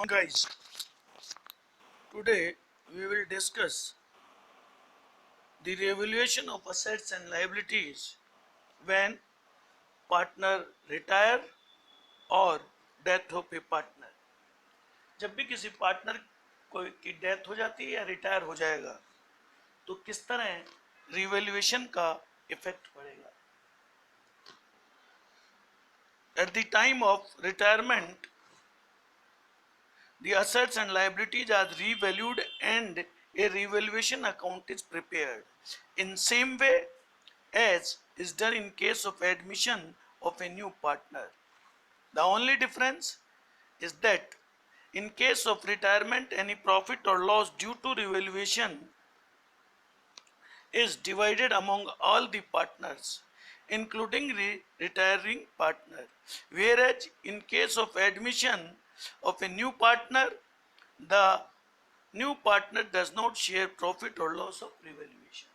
Guys, today we will discuss the revaluation of assets and liabilities when partner retire और death of A partner. जब भी किसी partner की death हो जाती है या रिटायर हो जाएगा तो किस तरह रिवैल्यूएशन का इफेक्ट पड़ेगा। At the time of retirement the assets and liabilities are revalued and a revaluation account is prepared in same way as is done in case of admission of a new partner. The only difference is that in case of retirement any profit or loss due to revaluation is divided among all the partners including retiring partner, whereas in case of admission of a new partner the new partner does not share profit or loss of revaluation.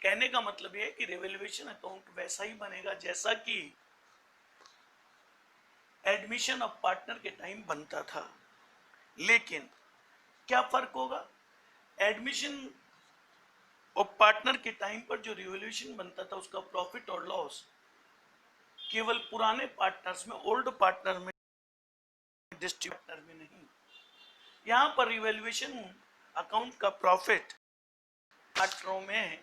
कहने का मतलब यह है कि revaluation account वैसा ही बनेगा जैसा कि एडमिशन ऑफ पार्टनर के टाइम बनता था, लेकिन क्या फर्क होगा। एडमिशन ऑफ पार्टनर के टाइम पर जो रिवैल्यूएशन बनता था उसका प्रॉफिट और लॉस केवल पुराने पार्टनर्स में, ओल्ड पार्टनर में, डिस्ट्रीब्यूटर में नहीं। यहाँ पर रिवैल्यूएशन अकाउंट का प्रॉफिट पार्टनरों में,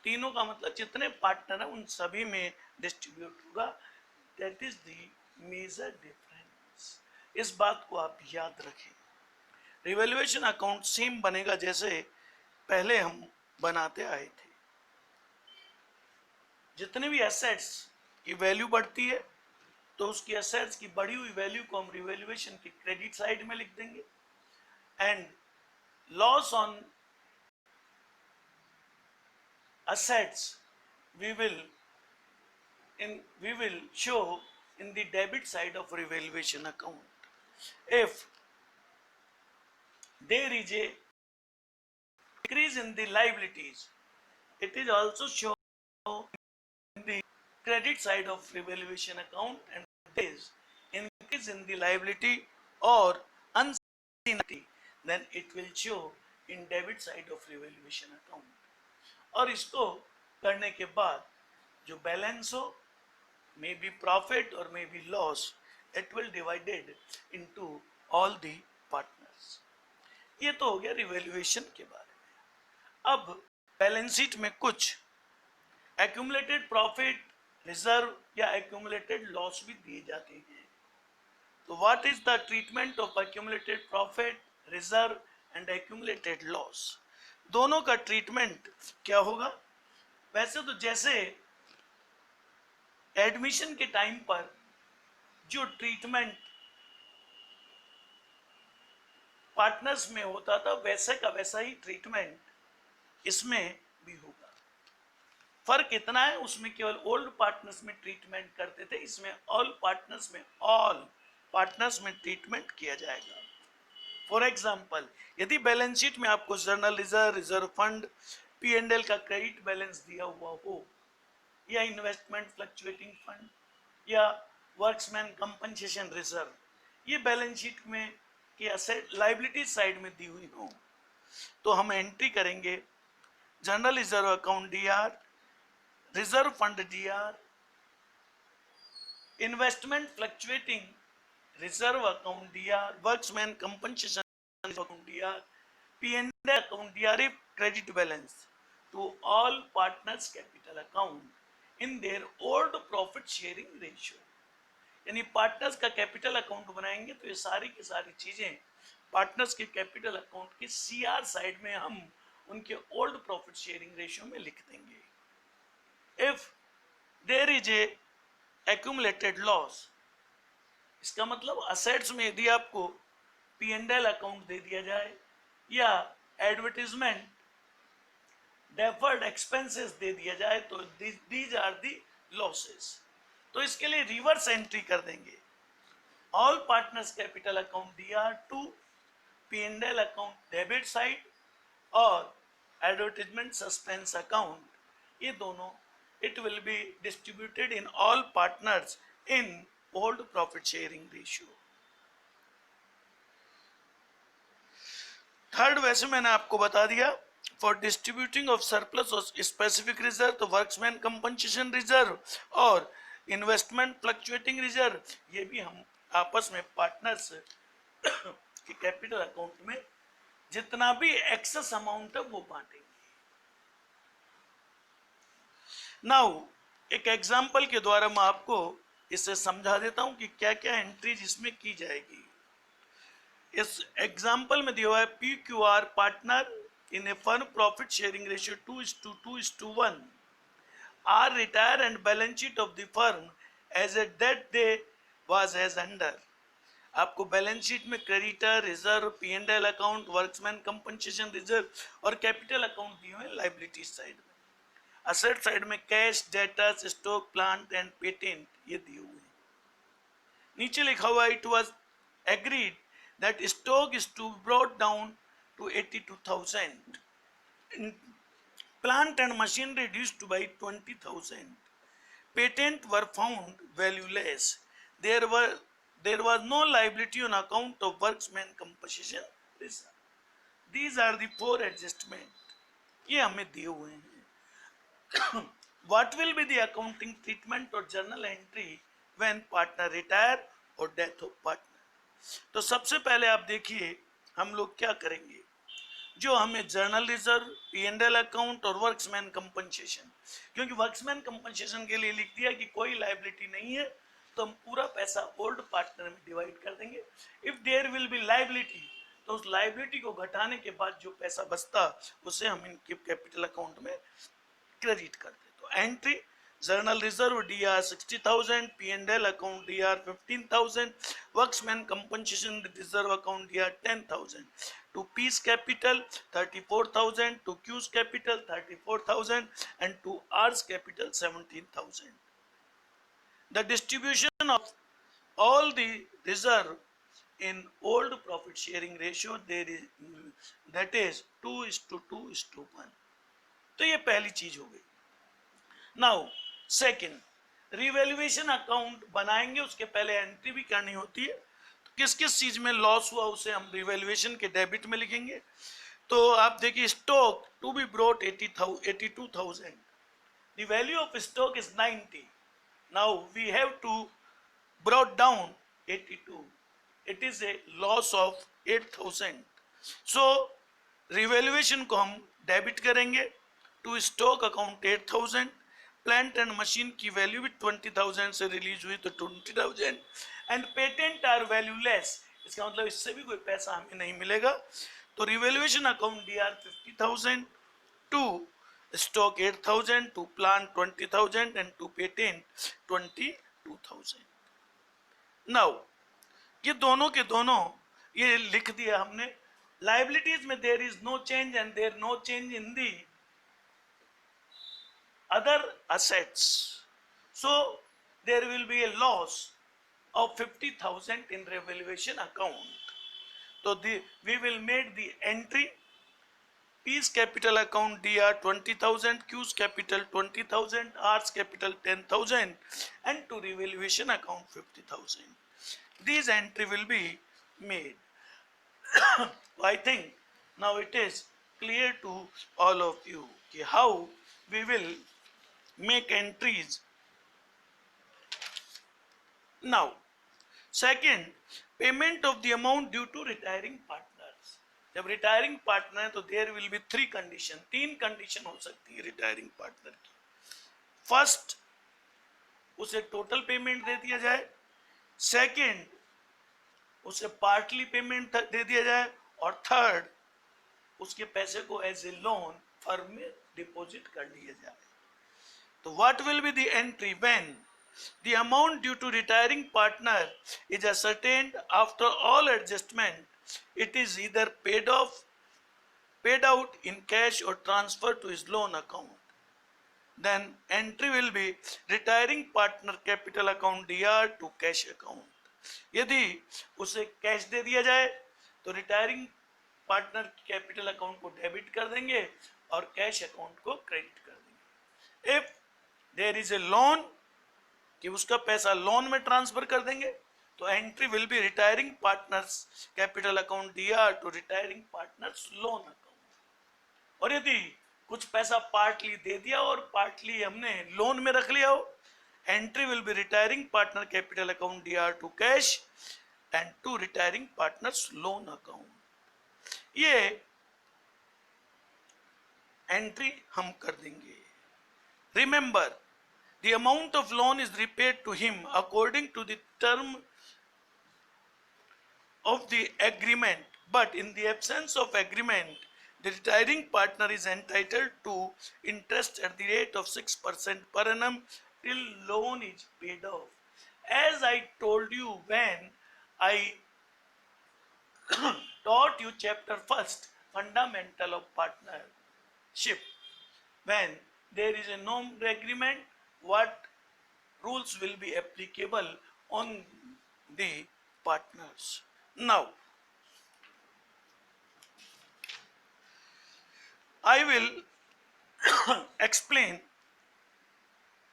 तीनों का मतलब जितने पार्टनर हैं उन सभी में डिस्ट्रीब्यूट होगा। That is the major difference. इस बात को आप याद रखें। रिवैल्यूएशन अकाउंट सेम बनेगा जैसे पहले हम बनाते आए थे। जितने भी एसेट्स की वैल्यू बढ़ती है तो उसकी एसेट्स की बढ़ी हुई वैल्यू को हम रिवैल्यूएशन की क्रेडिट साइड में लिख देंगे and loss on assets we will show in the debit side of revaluation account. If there is a decrease in the liabilities, it is also shown in the credit side of revaluation account, and there is increase in the liability or unseen, then it will show in debit side of revaluation account. और इसको करने के बाद जो balance हो, may be profit और may be loss, it will divided into all the partners. ये तो हो गया रिवैल्यूएशन के बारे में। अब बैलेंस शीट में कुछ एक्यूमुलेटेड प्रॉफिट, रिजर्व या एक्यूमुलेटेड लॉस भी दिए जाते हैं। तो what is the treatment of accumulated profit, reserve and accumulated loss? दोनों का ट्रीटमेंट क्या होगा? वैसे तो जैसे एडमिशन के टाइम पर जो ट्रीटमेंट पार्टनर्स में होता था वैसे का वैसा ही ट्रीटमेंट इसमें भी होगा। फर्क इतना है, उसमें केवल ओल्ड पार्टनर्स में ट्रीटमेंट करते थे, इसमें ऑल पार्टनर्स में ट्रीटमेंट किया जाएगा। फॉर एग्जाम्पल, यदि बैलेंस शीट में आपको journal reserve, reserve fund, P&L का क्रेडिट बैलेंस दिया हुआ हो, या इन्वेस्टमेंट फ्लक्चुएटिंग फंड, या वर्क्समैन कंपनसेशन रिजर्व, ये बैलेंस शीट में कि एसेट लाइबिलिटी साइड में दी हुई हो, तो हम एंट्री करेंगे journal reserve account DR, reserve fund DR, investment fluctuating reserve account DR, workmen compensation account DR, P&L account DR if credit balance to all partners capital account in their old profit sharing ratio। यानी partners का capital account बनाएंगे तो ये सारी की सारी चीजें partners के कैपिटल अकाउंट की CR साइड में हम उनके ओल्ड प्रॉफिट शेयरिंग रेशियो में लिख देंगे। If there is a accumulated loss, इसका मतलब असेट्स में यदि आपको P&L अकाउंट दे दिया जाए या एडवर्टीजमेंट डेफर्ड एक्सपेंसेस दे दिया जाए तो दीज आर दी लॉसेस। तो इसके लिए रिवर्स एंट्री कर देंगे। All partners capital account DR to P&L account debit side और एडवर्टीजमेंट सस्पेंस अकाउंट, ये दोनों it will be distributed in all partners in old profit sharing ratio। Third वैसे मैंने आपको बता दिया, फॉर डिस्ट्रीब्यूटिंग ऑफ सरप्लस और स्पेसिफिक रिजर्व, तो वर्क्समैन कंपनसेशन रिजर्व और इन्वेस्टमेंट फ्लक्चुएटिंग रिजर्व, ये भी हम आपस में पार्टनर्स के कैपिटल अकाउंट में जितना भी एक्सेस अमाउंट है वो बांटेंगे। नाउ एक एग्जांपल के द्वारा मैं आपको इसे समझा देता हूं कि क्या क्या एंट्रीज इसमें की जाएगी। इस एग्जांपल में दिया हुआ है P Q R partner in a firm profit sharing ratio 2:2:1 are retire and balance sheet of the firm as a date they was as under. आपको बैलेंस शीट में creditor reserve, P and L account, workmen compensation reserve और capital account दिए हुए liability side में। Asset side में cash, debtors, stock, plant and patent ये दिए हुए हैं। नीचे लिखा हुआ it was agreed that stock is to brought down to 82,000, plant and machinery reduced by 20,000, patent were found valueless, there was no liability on account of workman compensation reserve. These are the 4 adjustment, ये हमें दिए हुए हैं। What will be the accounting treatment or journal entry when partner retire or death of partner? तो सबसे पहले आप देखिए हम लोग क्या करेंगे, जो हमें journal reserve, P and L account और वर्क्समैन कंपनसेशन, क्योंकि वर्क्समैन कंपनसेशन के लिए लिख दिया कि कोई लाइबिलिटी नहीं है तो हम पूरा पैसा ओल्ड पार्टनर में डिवाइड कर देंगे। If there will be liability तो उस लाइबिलिटी को घटाने के बाद जो पैसा बचता उसे हम इनके कैपिटल अकाउंट में क्रेडिट कर दे। तो entry journal reserve DR 60,000, P and L account DR 15,000, workmen compensation reserve account DR 10,000, to P's capital 34,000, to Q's capital 34,000 and to R's capital 17,000. The distribution of all the reserve in old profit sharing ratio there is, that is 2:2:1. तो ये पहली चीज हो गई। Now second, revaluation account बनाएंगे, उसके पहले entry भी करनी होती है। तो किस किस चीज में लॉस हुआ उसे हम रिवैल्यूएशन के डेबिट में लिखेंगे। तो आप देखिए stock to be brought 82,000, the value of stock is 90, now we have to brought down 82, it is a loss of 8,000। So revaluation को हम डेबिट करेंगे, to stock account 8,000, plant and machine की वैल्यू भी 20,000 से रिलीज हुई तो 20,000, and patent are valueless, इसका मतलब इससे भी कोई पैसा हमें नहीं मिलेगा। तो revaluation account DR 50,000, to stock 8,000, to plant 20,000 and to patent 22,000। Now ये दोनों के दोनों ये लिख दिया हमने। लाइबिलिटीज में there is no change and there no change in the other assets, so there will be a loss of 50,000 in revaluation account. So we will make the entry P's capital account DR 20,000, Q's capital 20,000, R's capital 10,000 and to revaluation account 50,000. These entry will be made. I think now it is clear to all of you how we will make entries. Now second, payment of the amount due to retiring partners. जब retiring partner है तो there will be 3 condition, 3 condition हो सकती है retiring partner की। First, उसे total payment दे दिया जाए, सेकंड उसे पार्टली पेमेंट दे दिया जाए, और थर्ड उसके पैसे को एज ए लोन फर्म में डिपॉजिट कर लिया जाए। तो what will be the entry when the amount due to retiring partner is ascertained after all adjustment? It is either paid out in cash or transferred to his loan account. Then entry will be retiring partner capital account DR to cash account. यदि उसे cash दे दिया जाए तो retiring partner capital account को debit कर देंगे और cash account को क्रेडिट कर देंगे। If there is a loan, कि उसका पैसा लोन में ट्रांसफर कर देंगे, तो entry will be retiring partners capital account DR to retiring partners loan account. और यदि कुछ पैसा पार्टली दे दिया और पार्टली हमने लोन में रख लिया हो, entry will be retiring partner capital account DR to cash and to retiring partners loan account. ये एंट्री हम कर देंगे। Remember, the amount of loan is repaid to him according to the term of the agreement, but in the absence of agreement, the retiring partner is entitled to interest at the rate of 6% per annum till loan is paid off. As I told you when I taught you chapter first, fundamental of partnership, when there is a no agreement, what rules will be applicable on the partners. Now I will explain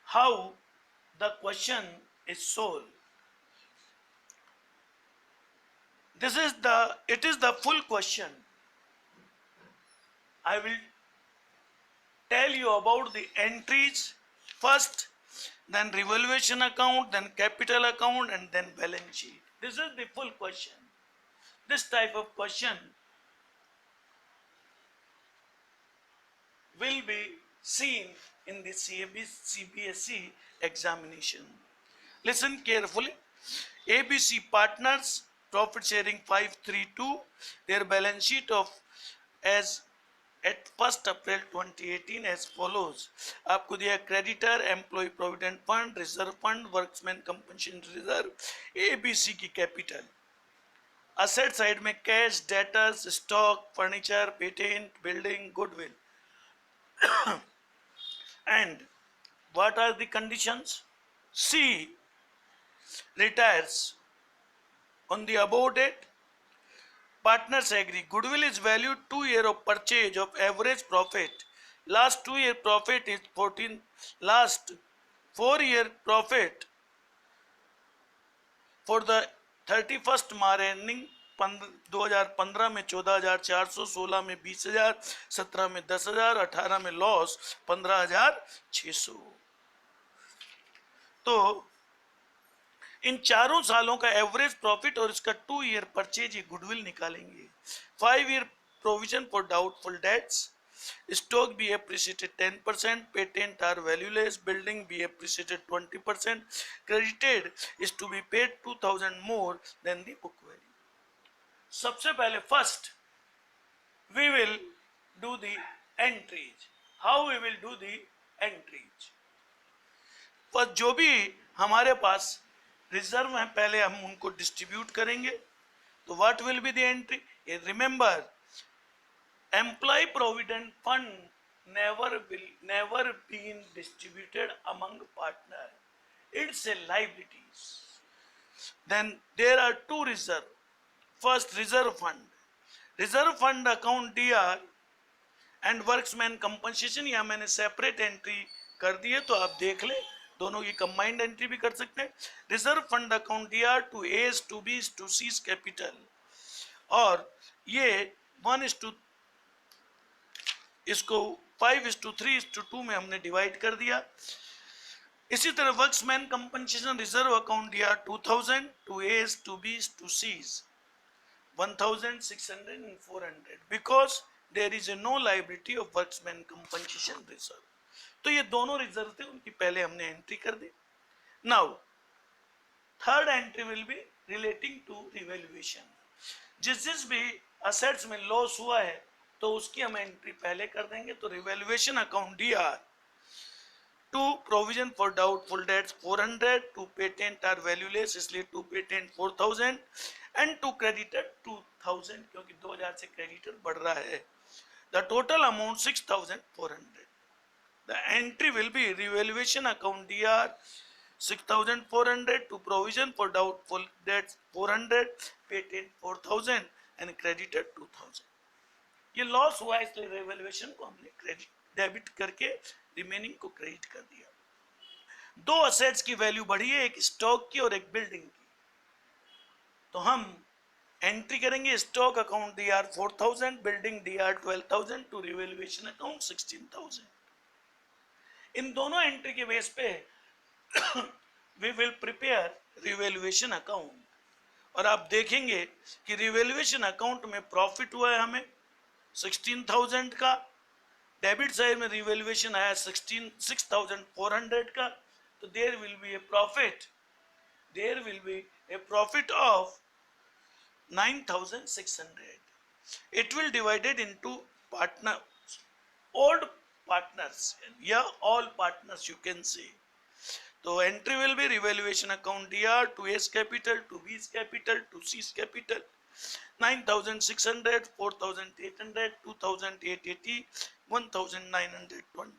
how the question is solved. It is the full question. I will tell you about the entries first, then revaluation account, then capital account, and then balance sheet. This is the full question. This type of question will be seen in the CBSE examination. Listen carefully. ABC partners, profit sharing 532, their balance sheet of as at 1st April 2018 as follows. आपको दिया creditor, employ provident fund, reserve fund, workmen compensation reserve, ABC की कैपिटल। Asset side में cash, debtors, stock, furniture, patent, building, goodwill. And what are the conditions? C retires on the above date. Partners agree. Goodwill is valued 2 years of purchase of average profit. Last 2 year profit is 14. Last 4 year profit for the 31st March ending 2015 में 14,400, 16 में 20,000, 17 में 10,000, 18 में loss 15,600। तो इन चारों सालों का average profit और इसका 2 ईयर परचेज ये गुडविल निकालेंगे। 5 year provision for doubtful debts, stock be appreciated 10%, patent are valueless, building be appreciated 20%, credited is to be paid 2,000 more than the book value. सबसे पहले first we will do the entries. How we will do the entries? पर जो भी हमारे पास reserve है पहले हम उनको डिस्ट्रीब्यूट करेंगे। तो what will be the entry? Remember, employ provident fund never been distributed among partner. It's a liabilities. Then there are two reserve. First, reserve fund account DR and worksman compensation, या मैंने separate entry कर दी है तो आप देख ले, दोनों की कंबाइंड एंट्री भी कर सकते हैं। Reserve fund account DR to S to B to C capital, और ये 1:, इसको 5:3:2 में हमने डिवाइड कर दिया। इसी तरह workmen compensation reserve account DR 2,000 to S to B to C 1,600 and 400 because there is a no liability of worksman compensation reserve. तो ये दोनों रिजर्व थे, उनकी पहले हमने एंट्री कर दी। Now third entry will be relating to revaluation. जिस भी असेट्स में लॉस हुआ है तो उसकी हम एंट्री पहले कर देंगे। तो revaluation account DR to provision for doubtful debts 400, to patent are valueless इसलिए to patent 4,000 and to creditor 2,000 क्योंकि 2,000 से क्रेडिटर बढ़ रहा है। The total amount 6,400। The entry will be revaluation account DR 6,400 to provision for doubtful debts 400, patent 4,000 and credited 2,000। ये loss हुआ इसलिए revaluation को हमने क्रेडिट डेबिट करके रिमेनिंग को क्रेडिट कर दिया। दो असेट्स की वैल्यू बढ़ी है, एक स्टॉक की और एक बिल्डिंग की। तो हम एंट्री करेंगे stock account DR 4000, building DR 12000 to revaluation account 16000। इन दोनों एंट्री के बेस पे we will prepare revaluation account. और आप देखेंगे कि रिवैल्यूएशन अकाउंट में प्रॉफिट हुआ है हमें 16000 का, डेबिट साइड में रिवैल्यूएशन आया 6400 का, तो there will be a profit of 9600. It will divided into partners, old partners, yeah, all partners you can say. So entry will be revaluation account DR to A's capital, to B's capital, to C's capital, 9600, 4800, 2880, 1920.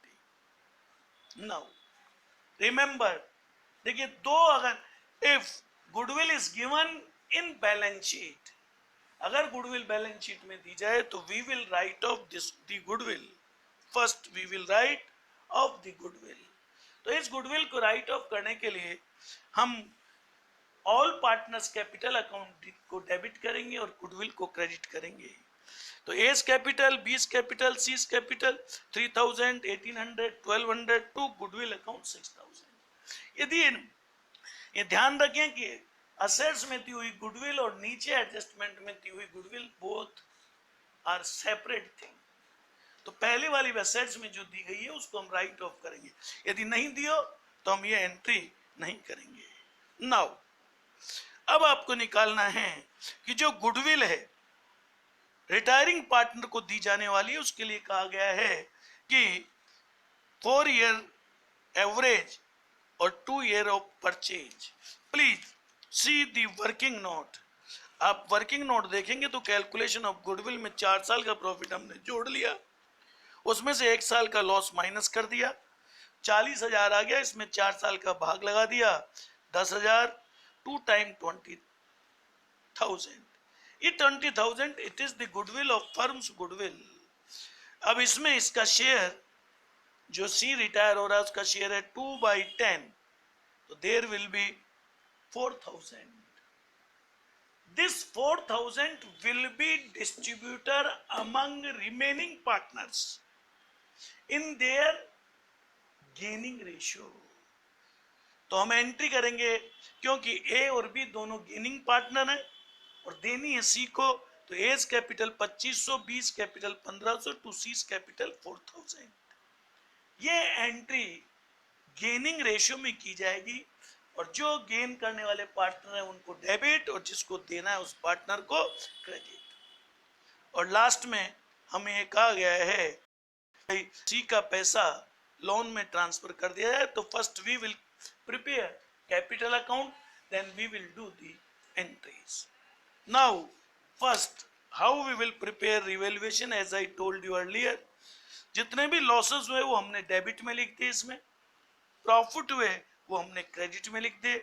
Now remember, देखिए दो, अगर if goodwill is given in balance sheet, अगर goodwill balance sheet में दी जाए तो we will write off this the goodwill. First we will write off the goodwill. तो इस गुडविल को राइट ऑफ करने के लिए हम ऑल पार्टनर्स कैपिटल अकाउंट को डेबिट करेंगे और गुडविल को क्रेडिट करेंगे। तो S capital, B's capital, C's capital 3000, 1800, 1200 to goodwill account 6000। यदि ये ध्यान रखें कि असेट्स में दी हुई गुडविल और नीचे एडजस्टमेंट में दी हुई goodwill both are separate thing. तो पहले वाली असेट्स में जो दी गई है उसको हम राइट ऑफ करेंगे, यदि नहीं दियो तो हम ये एंट्री नहीं करेंगे। नाउ अब आपको निकालना है कि जो गुडविल है रिटायरिंग पार्टनर को दी जाने वाली है, उसके लिए कहा गया है कि 4 ईयर एवरेज और 2 year of purchase. Please see the working note. आप वर्किंग नोट देखेंगे तो कैलकुलेशन ऑफ गुडविल में 4 साल का प्रॉफिट हमने जोड़ लिया, उसमें से 1 साल का लॉस माइनस कर दिया, 40,000 आ गया, इसमें 4 साल का भाग लगा दिया, 10,000, 2 टाइम 20,000। ये 20,000 it is the goodwill of firms goodwill. अब इसमें इसका शेयर जो सी रिटायर हो रहा है उसका शेयर है 2/10, तो there will B 4,000. This 4,000 will be distributed among remaining partners in their gaining ratio. तो हम एंट्री करेंगे क्योंकि ए और बी दोनों गेनिंग पार्टनर हैं और देनी है सी को, तो एस कैपिटल 2500, बीस कैपिटल 1500 टू सीस कैपिटल 4,000। ये एंट्री गेनिंग रेशियो में की जाएगी और जो गेन करने वाले पार्टनर है उनको डेबिट और जिसको देना है उस पार्टनर को क्रेडिट। और लास्ट में हमें ये कहा गया है सी का पैसा लोन में ट्रांसफर कर दिया जाए, तो first we will prepare capital account, then we will do the entries. Now first how we will prepare revaluation, as I told you earlier, जितने भी लॉसेस हुए वो हमने डेबिट में लिख दिए, इसमें प्रॉफिट हुए वो हमने क्रेडिट में लिख दे।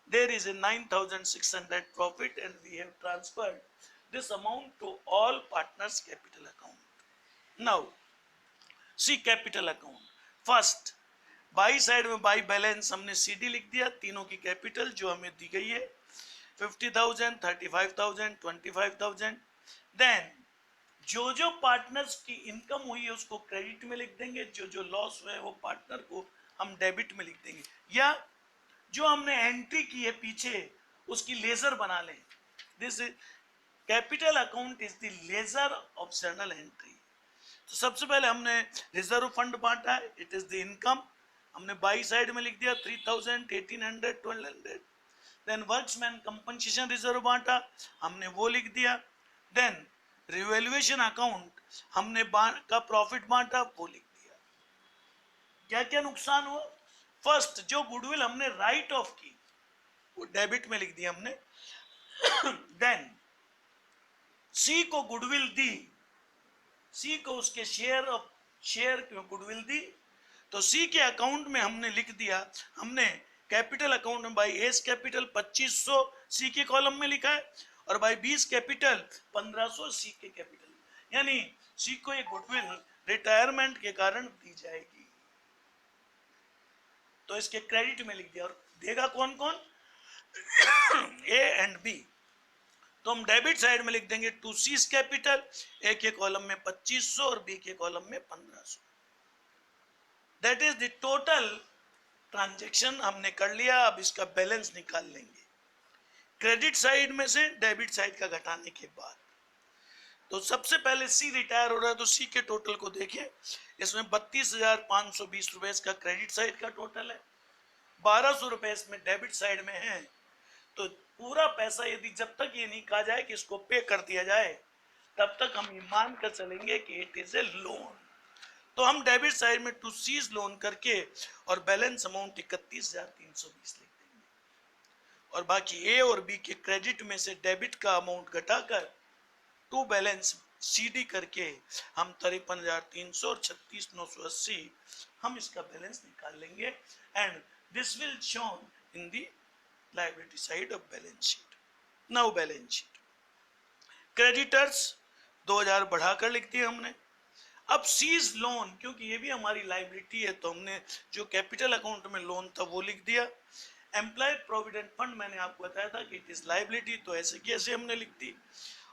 There is a 9600 profit and we have transferred this amount to all partners capital account. Now C capital account, first by side में बाई बैलेंस हमने सीडी लिख दिया, तीनों की कैपिटल जो हमें दी गई है 50,000, 35,000, 25,000। देन जो जो पार्टनर्स की इनकम हुई है उसको क्रेडिट में लिख देंगे, जो जो लॉस हुए वो पार्टनर को हम डेबिट में लिख देंगे, या जो हमने एंट्री की है पीछे उसकी लेजर बना लें। This capital account is the laser of journal entry. तो सबसे पहले हमने रिजर्व फंड बांटा है, इट इज द इनकम, हमने बाई साइड में लिख दिया 3000, 1800, 1200। देन वर्क्समैन कंपनसेशन रिजर्व बांटा, हमने वो लिख दिया। देन रिवैल्यूएशन अकाउंट हमने का प्रॉफिट बांटा, वो लिख दिया। क्या क्या नुकसान हुआ, फर्स्ट जो गुडविल हमने राइट ऑफ की वो डेबिट में लिख दिया हमने। देन सी को गुडविल दी, सी को उसके शेयर की गुडविल दी, तो सी के अकाउंट में हमने लिख दिया, हमने कैपिटल अकाउंट में बाई एस कैपिटल 2500 सी के कॉलम में लिखा है और बाई बीस कैपिटल 1500 सी के कैपिटल, यानी सी को ये गुडविल रिटायरमेंट के कारण दी जाएगी, तो इसके क्रेडिट में लिख दिया। और देगा कौन कौन, ए एंड बी। तो हम डेबिट साइड में लिख देंगे टू सीज कैपिटल, ए के कॉलम में 2500 और बी के कॉलम में 1500। That is the total transaction हमने कर लिया। अब इसका बैलेंस निकाल लेंगे क्रेडिट साइड में से डेबिट साइड का घटाने के बाद। तो सबसे पहले सी रिटायर हो रहा है, तो सी के टोटल को देखें। इसमें 32,520 रुपए इसका क्रेडिट साइड का टोटल है, 1200 रुपए इसमें डेबिट साइड में है। तो पूरा पैसा यदि जब तक ये नहीं कहा जाए कि इसको पे कर दिया जाए, तब तक हम ये मान कर चलेंगे कि इट इज ए लोन। तो हम डेबिट साइड में टू सीज लोन करके और बैलेंस अमाउंट 31,320 लिख देंगे, और बाकी ए और बी के क्रेडिट में से डेबिट का अमाउंट घटाकर टू बैलेंस सीडी करके हम 53,300 और 36,980 हम इसका बैलेंस निकाल लेंगे। And this will shown in the liability side of balance sheet. Now balance sheet creditors 2000 बढ़ाकर लिख दिया हमने। अब सीज लोन, क्योंकि ये भी हमारी लायबिलिटी है, तो हमने जो कैपिटल अकाउंट में लोन था वो लिख दिया। एम्प्लॉय प्रोविडेंट फंड मैंने आपको बताया था कि इट इज लायबिलिटी, तो ऐसे कैसे हमने लिख दी।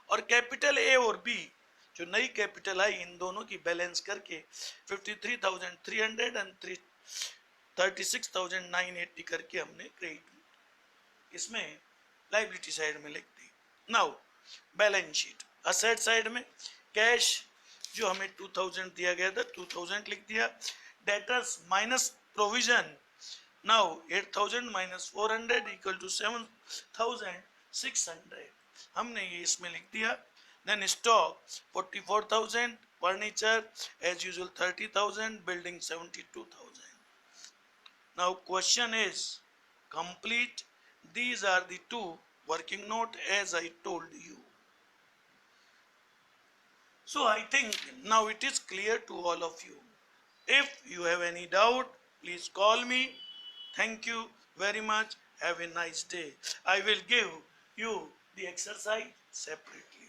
और कैपिटल ए और बी जो नई कैपिटल आई, इन दोनों की बैलेंस करके 53,300 एंड 36,980 करके हमने क्रेडिट इसमें लायबिलिटी साइड में लिख दी। Now balance sheet asset side में कैश जो हमें 2000 दिया गया था, 2000 लिख दिया। Debtors minus provision, now 8,000 minus 400 equal to 7,600 हमने ये इसमें लिख दिया। Then stock 44,000, furniture as usual 30,000, building 72,000। Now question is complete these are the two working note as I told you. So I think now it is clear to all of you. If you have any doubt, please call me. Thank you very much. Have a nice day. I will give you the exercise separately.